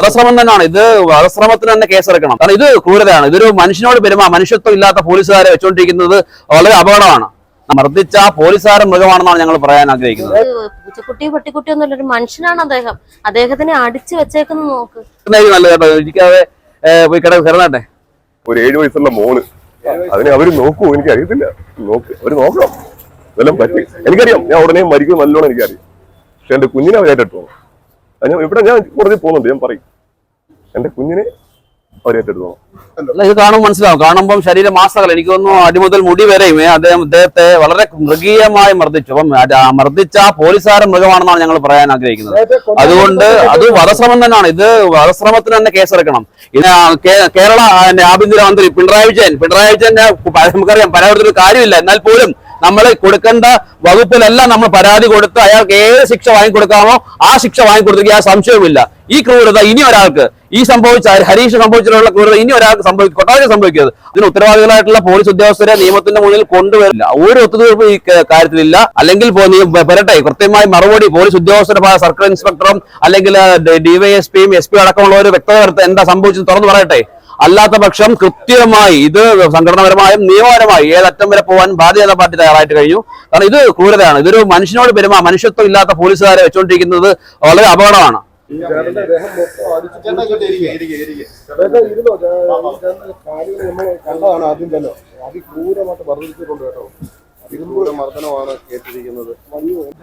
വധശ്രമം തന്നെയാണ് ഇത്. വധശ്രമത്തിന് തന്നെ കേസെടുക്കണം. കാരണം ഇത് ക്രൂരതയാണ്. ഇതൊരു മനുഷ്യനോട് മനുഷ്യത്വം ഇല്ലാത്ത പോലീസുകാരെ വെച്ചുകൊണ്ടിരിക്കുന്നത് വളരെ അപകടമാണ്. മർദ്ദിച്ച പോലീസുകാരൻ മൃഗമാണെന്നാണ് ഞങ്ങൾ പറയാൻ ആഗ്രഹിക്കുന്നത്. പൂച്ചക്കുട്ടി പട്ടിക്കുട്ടി ഒന്നുമില്ല, ഒരു മനുഷ്യനാണ് അദ്ദേഹം. അദ്ദേഹത്തിനെ അടിച്ചു വെച്ചേക്കുന്ന നോക്ക്. നല്ല കേട്ടോ, ഇരിക്കാതെ പോയി കിടന്നട്ടെ. ഒരു 7 വയസ്സുള്ള മോള്, അതിനെ അവര് നോക്കൂ, എനിക്ക് അറിയത്തില്ല. അവര് നോക്കണം, ഇതെല്ലാം പറ്റി. എനിക്കറിയാം ഞാൻ ഉടനെ മരിക്കും, നല്ലോണം എനിക്കറിയാം. പക്ഷെ എന്റെ കുഞ്ഞിനെ അവരേറ്റെടുത്തു. ഇവിടെ ഞാൻ കോടതി പോകുന്നുണ്ട്, ഞാൻ പറയും എന്റെ കുഞ്ഞിനെ അവരേറ്റെടുത്തു. ഇത് കാണുമ്പോൾ മനസ്സിലാവും. കാണുമ്പോൾ ശരീരമാസകൾ എനിക്ക് തോന്നുന്നു അടിമുതൽ മുടി വരെയും അദ്ദേഹത്തെ വളരെ മൃഗീയമായി മർദ്ദിച്ചു. അപ്പം മർദ്ദിച്ച പോലീസുകാരൻ മൃഗമാണെന്നാണ് ഞങ്ങൾ പറയാൻ ആഗ്രഹിക്കുന്നത്. അതുകൊണ്ട് അത് വധശ്രമം തന്നെയാണ്. ഇത് വധശ്രമത്തിന് തന്നെ കേസെടുക്കണം. കേരള ആഭ്യന്തരമന്ത്രി പിണറായി വിജയന്റെ നമുക്കറിയാം പരാതിയുടെ കാര്യമില്ല. എന്നാൽ പോലും നമ്മൾ കൊടുക്കേണ്ട വകുപ്പിലെല്ലാം നമ്മൾ പരാതി കൊടുത്ത് അയാൾക്ക് ഏത് ശിക്ഷ വാങ്ങിക്കൊടുക്കാമോ ആ ശിക്ഷ വാങ്ങിക്കൊടുക്കുക, ആ സംശയവുമില്ല. ഈ ക്രൂരത ഇനി ഒരാൾക്ക്, ഈ സംഭവിച്ച ഹരീഷ് സംഭവിച്ചിട്ടുള്ള ക്രൂരത ഇനി ഒരാൾക്ക് കൊട്ടാരത്തിൽ സംഭവിക്കരുത്. ഇതിന് ഉത്തരവാദികളായിട്ടുള്ള പോലീസ് ഉദ്യോഗസ്ഥരെ നിയമത്തിന്റെ മുന്നിൽ കൊണ്ടുവരില്ല. ഒരു ഒത്തുതീർപ്പ് ഈ കാര്യത്തിലില്ല. അല്ലെങ്കിൽ വരട്ടെ, കൃത്യമായി മറുപടി പോലീസ് ഉദ്യോഗസ്ഥരുടെ സർക്കിൾ ഇൻസ്പെക്ടറും അല്ലെങ്കിൽ ഡിവൈഎസ്പിയും SP അടക്കമുള്ളവർ വ്യക്തത വരുത്ത എന്താ സംഭവിച്ചത് തുറന്നു പറയട്ടെ. അല്ലാത്ത പക്ഷം കൃത്യമായി ഇത് സംഘടനാപരമായും നിയമപരമായി ഏതറ്റം വരെ പോകാൻ ഭാരതീയ ജനതാ പാർട്ടി തയ്യാറായിട്ട് കഴിഞ്ഞു. കാരണം ഇത് ക്രൂരതയാണ്. ഇതൊരു മനുഷ്യനോട് മനുഷ്യത്വം ഇല്ലാത്ത പോലീസുകാരെ വെച്ചുകൊണ്ടിരിക്കുന്നത് വളരെ അപകടമാണ്.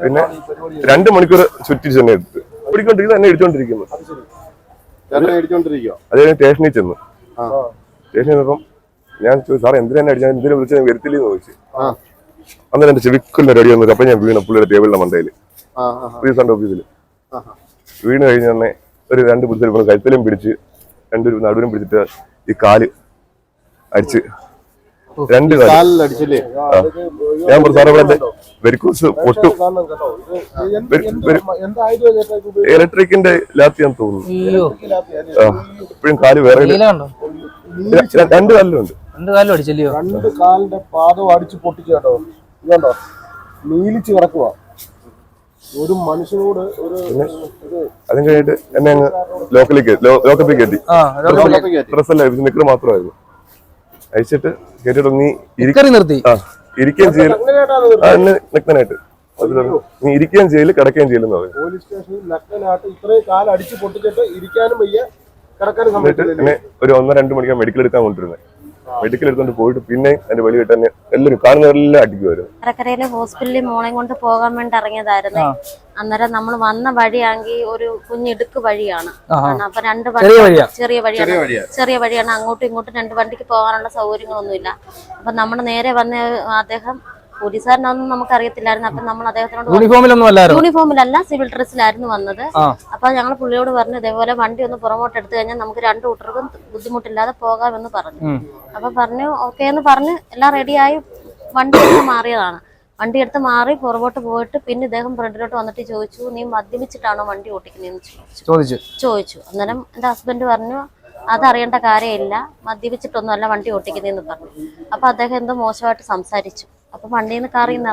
പിന്നെ 2 മണിക്കൂർ ചുറ്റി തന്നെ എടുത്ത് പിടിക്കൊണ്ടിരിക്കുന്നത്, എന്നെ ഇടിച്ചോണ്ടിരിക്കുന്നു. അതേ സ്റ്റേഷനിൽ ചെന്നു. സ്റ്റേഷനിൽ ചെന്നപ്പം ഞാൻ ചോദിച്ചു, സാർ എന്തിനാ അടിച്ചാൽ, എന്തിനാ വിളിച്ചാൽ വരത്തില്ലെന്ന് ചോദിച്ചു. അന്നേരം എന്റെ ചെവിക്കുള്ള അടി വന്നത്. അപ്പൊ ഞാൻ വീണ പുള്ളിയുടെ ടേബിളിന്റെ മണ്ടയില് റീസെന്റ് ഓഫീസിൽ വീണ് കഴിഞ്ഞ തന്നെ ഒരു 2 പിടിച്ചു കഴുത്തലും പിടിച്ച് 2 നടുവിനും പിടിച്ചിട്ട് ഈ കാല് അടിച്ച് 2 കാല്. ഞാൻ പറഞ്ഞു, സാറേ ഇവിടെ വെരിക്കോസ് പൊട്ടു, ഇലക്ട്രിക്കിന്റെ ലാത്തിയാന്ന് തോന്നുന്നു. ഇപ്പഴും കാല് വേറെ 2 കാലിലുണ്ട്. 2 കാലിലും അടിച്ചല്ലോ. 2 കാലിന്റെ പാദം അടിച്ച് പൊട്ടിച്ചു കേട്ടോ. ഇതുണ്ടോ, നീലിച്ച് കിടക്കുക. ഒരു മനുഷ്യനോട് അതും കഴിഞ്ഞിട്ട് എന്നെ അങ്ങ് ലോക്കപ്പിൽ കയറ്റി. ഡ്രസ്സല്ല, നിക്കറ് മാത്രമായിരുന്നു. അയച്ചിട്ട് കേട്ടിട്ട് നീ നിർത്തി ഇരിക്കുകയും ചെയ്യല്, നഗ്നനായിട്ട് നീ ഇരിക്കുകയും ചെയ്യല് കിടക്കുകയും ചെയ്യലെന്ന് പറയും. പോലീസ് സ്റ്റേഷനിൽ നഗ്നനായിട്ട് ഇത്രയും കാലം അടിച്ച് പൊട്ടിച്ചിട്ട് ഇരിക്കാനും വയ്യ, കിടക്കാനും സമയത്ത് എന്നെ ഒരു 1-2 മണിക്കാണ് മെഡിക്കൽ എടുക്കാൻ കൊണ്ടിരുന്നത്. മെഡിക്കൽ എടുത്തോണ്ട് പോയിട്ട് പിന്നെ എന്റെ വെളി കിട്ടാൻ എല്ലാവരും കാണുന്നവരെല്ലാം അടിക്കുമായിരുന്നു. കരക്കരയിലെ ഹോസ്പിറ്റലിൽ മോളെ കൊണ്ട് പോകാൻ വേണ്ടി ഇറങ്ങിയതായിരുന്നു. അന്നേരം നമ്മൾ വന്ന വഴിയാണെങ്കിൽ ഒരു കുഞ്ഞിടുക്ക് വഴിയാണ്. അപ്പൊ 2 വണ്ടി ചെറിയ വഴിയാണ്. അങ്ങോട്ടും ഇങ്ങോട്ടും 2 വണ്ടിക്ക് പോകാനുള്ള സൗകര്യങ്ങളൊന്നുമില്ല. അപ്പൊ നമ്മൾ നേരെ വന്ന അദ്ദേഹം പോലീസുകാരനൊന്നും നമുക്ക് അറിയത്തില്ലായിരുന്നു. അപ്പൊ നമ്മൾ അദ്ദേഹത്തിനോട് യൂണിഫോമിലല്ല, സിവിൽ ഡ്രസ്സിലായിരുന്നു വന്നത്. അപ്പൊ ഞങ്ങൾ പുള്ളിയോട് പറഞ്ഞു, ഇതേപോലെ വണ്ടി ഒന്ന് പുറമോട്ട് എടുത്തു കഴിഞ്ഞാൽ നമുക്ക് 2 കൂട്ടർക്കും ബുദ്ധിമുട്ടില്ലാതെ പോകാമെന്ന് പറഞ്ഞു. അപ്പൊ പറഞ്ഞു ഓക്കെ എന്ന് പറഞ്ഞ് എല്ലാം റെഡിയായി വണ്ടി എടുത്ത് മാറിയതാണ്. വണ്ടി എടുത്ത് മാറി പുറകോട്ട് പോയിട്ട് പിന്നെ ഇദ്ദേഹം ഫ്രണ്ടിലോട്ട് വന്നിട്ട് ചോദിച്ചു, നീ മദ്യപിച്ചിട്ടാണോ വണ്ടി ഓട്ടിക്കുന്നതെന്ന് ചോദിച്ചു. അന്നേരം എന്റെ ഹസ്ബൻഡ് പറഞ്ഞു, അതറിയേണ്ട കാര്യമില്ല, മദ്യപിച്ചിട്ടൊന്നുമല്ല വണ്ടി ഓട്ടിക്കുന്നതെന്ന് പറഞ്ഞു. അപ്പൊ അദ്ദേഹം എന്തോ മോശമായിട്ട് സംസാരിച്ചു. അപ്പൊ വണ്ടിയിൽ നിന്ന് കാറിൽ നിന്ന്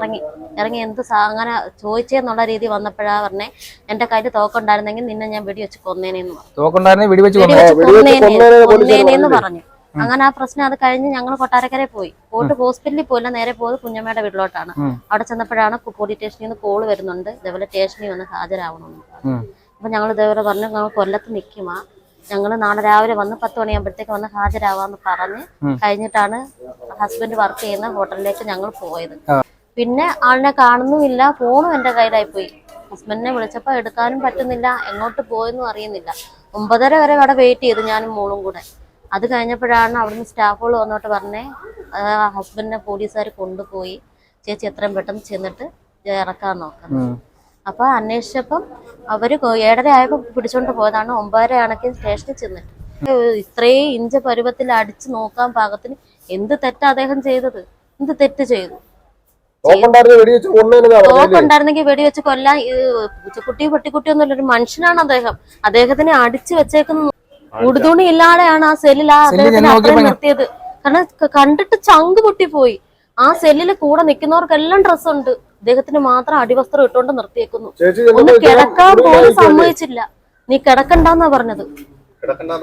ഇറങ്ങി എന്ത് അങ്ങനെ ചോദിച്ചെന്നുള്ള രീതി വന്നപ്പോഴാ പറഞ്ഞേ, എന്റെ കയ്യിൽ തോക്കുണ്ടായിരുന്നെങ്കിൽ നിന്നെ ഞാൻ വെടിവെച്ച് കൊന്നേനെന്ന് പറഞ്ഞു. അങ്ങനെ ആ പ്രശ്നം അത് കഴിഞ്ഞ് ഞങ്ങൾ കൊട്ടാരക്കരെ പോയിട്ട് ഹോസ്പിറ്റലിൽ പോയില്ല, നേരെ പോയത് കുഞ്ഞമ്മയുടെ വീട്ടിലോട്ടാണ്. അവിടെ ചെന്നപ്പോഴാണ് പോലീസ് സ്റ്റേഷനിൽ നിന്ന് കോള് വരുന്നുണ്ട്, ഇതേപോലെ സ്റ്റേഷനിൽ വന്ന് ഹാജരാവണമെന്ന്. അപ്പൊ ഞങ്ങൾ ഇതേപോലെ പറഞ്ഞു, ഞങ്ങൾ കൊല്ലത്ത് നിൽക്കുമാ, ഞങ്ങൾ നാളെ രാവിലെ വന്ന് 10 മണിയാകുമ്പോഴത്തേക്ക് വന്ന് ഹാജരാവാന്ന് പറഞ്ഞ് കഴിഞ്ഞിട്ടാണ് ഹസ്ബൻഡ് വർക്ക് ചെയ്യുന്ന ഹോട്ടലിലേക്ക് ഞങ്ങൾ പോയത്. പിന്നെ ആളിനെ കാണുന്നുമില്ല, ഫോണും എന്റെ കയ്യിലായി പോയി. ഹസ്ബൻഡിനെ വിളിച്ചപ്പോ എടുക്കാനും പറ്റുന്നില്ല, എങ്ങോട്ട് പോയെന്നും അറിയുന്നില്ല. 9:30 വരെ അവിടെ വെയിറ്റ് ചെയ്തു, ഞാനും മോളും കൂടെ. അത് കഴിഞ്ഞപ്പോഴാണ് അവിടുന്ന് സ്റ്റാഫുകൾ വന്നോട്ട് പറഞ്ഞേ, ഹസ്ബൻഡിനെ പോലീസുകാർ കൊണ്ടുപോയി, ചേച്ചി എത്രയും പെട്ടെന്ന് ചെന്നിട്ട് ഇറക്കാൻ നോക്കാം. അപ്പൊ അന്വേഷിച്ചപ്പം അവര് 7:30 ആയപ്പോ പിടിച്ചോണ്ട് പോയതാണ്. 9:30 ആണെങ്കിൽ സ്റ്റേഷനിൽ ചെന്നിട്ട് ഇത്രയും ഇഞ്ച പരുവത്തിൽ അടിച്ചു നോക്കാൻ പാകത്തിന് എന്ത് തെറ്റാ അദ്ദേഹം ചെയ്തത്? എന്ത് തെറ്റ് ചെയ്തു? തോക്കുണ്ടായിരുന്നെങ്കിൽ വെടിവെച്ച് കൊല്ലാൻ. പൂച്ചക്കുട്ടി പട്ടിക്കുട്ടി ഒന്നുമില്ല, ഒരു മനുഷ്യനാണ് അദ്ദേഹം. അദ്ദേഹത്തിനെ അടിച്ചു വെച്ചേക്കുന്ന ഉടുതുണി ഇല്ലാതെയാണ് ആ സെല്ലിൽ അദ്ദേഹത്തിന് അത്രയും നിർത്തിയത്. കാരണം കണ്ടിട്ട് ചങ്ക് പൊട്ടിപ്പോയി. ആ സെല്ലില് കൂടെ നിൽക്കുന്നവർക്കെല്ലാം ഡ്രസ്സുണ്ട്, അദ്ദേഹത്തിന് മാത്രം അടിവസ്ത്രം ഇട്ടുകൊണ്ട് നിർത്തിയേക്കുന്നു. ഒന്ന് കിടക്കാൻ പോലും സമ്മതിച്ചില്ല. നീ കിടക്കണ്ടെന്നാ പറഞ്ഞത്.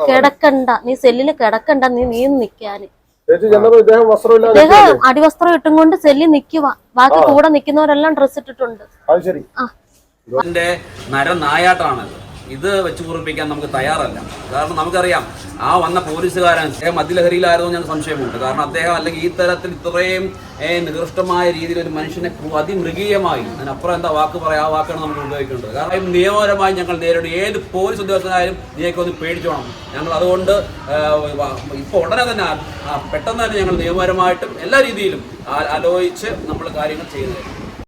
കിടക്കണ്ട, നീ സെല്ലില് കിടക്കണ്ട, നീ നിക്കാന്. ചേച്ചി ചെന്നപ്പോ ഇദ്ദേഹം വസ്ത്രമില്ലാതെ ഇദ്ദേഹം അടിവസ്ത്രം ഇട്ടും കൊണ്ട് സെല്ലി നിക്കുക. ബാക്കി കൂടെ നിൽക്കുന്നവരെല്ലാം ഡ്രസ് ഇട്ടിട്ടുണ്ട്. അത് ശരി. ഇതിന്റെ നരനായാട്ടാണത്. ഇത് വെച്ച് കുറിപ്പിക്കാൻ നമുക്ക് തയ്യാറല്ല. കാരണം നമുക്കറിയാം ആ വന്ന പോലീസുകാരൻ അദ്ദേഹം മദ്യലഹരിയിലായിരുന്നു ഞങ്ങൾക്ക് സംശയമുണ്ട്. കാരണം അദ്ദേഹം അല്ലെങ്കിൽ ഈ തരത്തിൽ ഇത്രയും നികൃഷ്ടമായ രീതിയിൽ ഒരു മനുഷ്യനെ അതിമൃഗീയമായി, അതിനപ്പുറം എന്താ വാക്ക് പറയാം, ആ വാക്കാണ് നമുക്ക് ഉപയോഗിക്കേണ്ടത്. കാരണം നിയമപരമായി ഞങ്ങൾ നേരിടും. ഏത് പോലീസ് ഉദ്യോഗസ്ഥനായാലും നീക്കൊന്ന് പേടിച്ചോണം. ഞങ്ങൾ അതുകൊണ്ട് ഇപ്പോൾ ഉടനെ തന്നെ പെട്ടെന്ന് തന്നെ ഞങ്ങൾ നിയമപരമായിട്ടും എല്ലാ രീതിയിലും ആലോചിച്ച് നമ്മൾ കാര്യങ്ങൾ ചെയ്യുന്നത്.